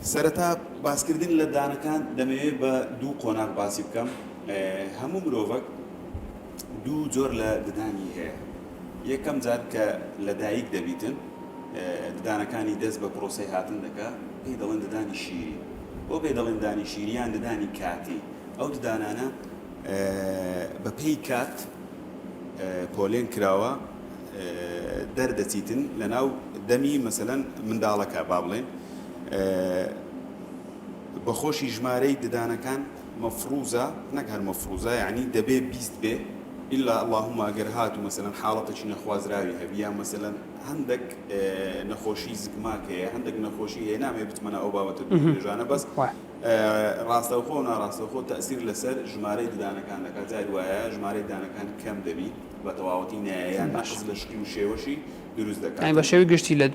سەرەتا باسکردن لە دانەکان دەمەوێت بە دوو قۆناغ باسی بکەم. هەموو مرۆڤک دوو جۆر لە ددانی هەیە. یەکەم جار کە لەدایک دەبیتن ددانەکانی دەست بە پرۆسەی هاتن دەکا پێی دەڵێن ددانی شیری. بۆ پێی دەڵێن ددانی شیریان ددانی کاتی. ئەو ددانانە بە پێی کات پۆلێن کراوە دەردەچیتن لە ناو دەمی مەسەلەن منداڵەکە با بڵێن بەخۆشی ژمارەی ددانەکان مەفروزە نەک هەر مەفروزە یعنی دەبێ بیست بێ إلا اللهم ئەگەر هاتوو مەسەلەن حاڵەتێکی نەخوازراوی هەبی یان مەسەلەن هەندێک نەخۆشی زگماک هەیە هەندێک نەخۆشی هەیە نامێ بتمەنە ئەو بابەتە دوێژانە بەس ڕاستەوخۆ و ناڕاستەوخۆ تەئسیر لەسەر ژمارەی ددانەکان دەکات جاری وایە ژمارەی ددانەکان کەم دەبی بە تەواوەتی نایەیان ناقص لە شکل و شێوەشی دروست دەکات. بە شێوەی گشتی لە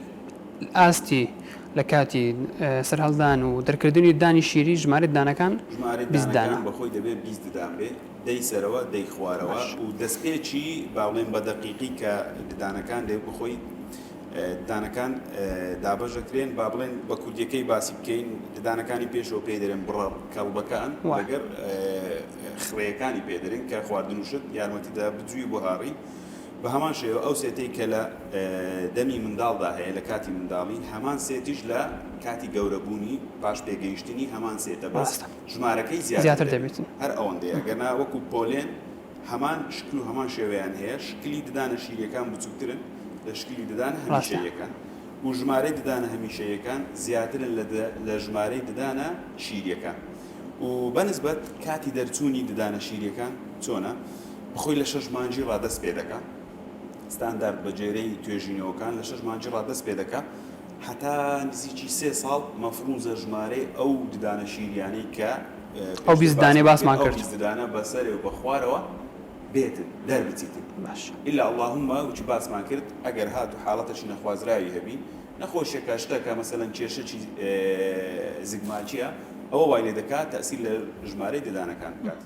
ئاستی لە کاتی سەرهەڵدان و دەرکردنی دانی شیری ژمارەی ددانەکان ددانەکان بەخۆی دەبێت 20 ددان بێ دەی سەرەوە دەی خوارەوە و دەستپێکی باڵێن بە دەقیقی کە ددانەکان دێ بخۆی ددانەکان دابەژەکرێن با بڵێن بە کوردیەکەی باسی بکەین ددانەکانی پێشەوە پێ دەرێن بڕە کەڵبەکان لەگەر خوێیەکانی پێدەرێن کە خواردن وشت یارمەتیدا بجووی بۆ هاڕی بە هەمان شێوە ئەو سێتەی کە لە دەمی منداڵدا هەیە لە کاتی منداڵی هەمان سێتیش لە کاتی گەورەبوونی پاش پێگەیشتنی هەمان سێتە بەس ژمارەکەی زیاتر دەبێت هەر ئەوەندەیە گەنا وەکو پۆلێن هەمان شکل و هەمان شێوەیان هەیە شکلی ددانە شیرەکان بچووکترن لە شکلی ددان هەمیشەیەکان و ژمارەی ددانە هەمیشەیەکان زیاترن لە ژمارەی ددانە شیرەکان و بەنسبەت کاتی دەرچوونی ددانە شیرەکان چۆنە بخۆی لە 6 مانجی ڕادەست پێ دەکات ستاندارد بە جێرەی توێژینەوەکان لە 6 مانجی ڕادەست پێ دەکات هەتا نزیکی 3 ساڵ مەفروزە ژمارەی ئەو ددانە شیریانەی کە ئەو 20 دانەی باسمان کرد 20 ددانە بەسەرێ و بە خوارەوە بێتن دەربچیتن باش ئیلا اللهم وچی باسمان کرد ئەگەر هاتو حاڵەتەشی نەخوازراوی هەبی نەخۆشیەکە شتەکە مەسەلەن کێشەی زگماچیە ئەوە وای لێ دەکات تەئسیر لە ژمارەی ددانەکان بکات.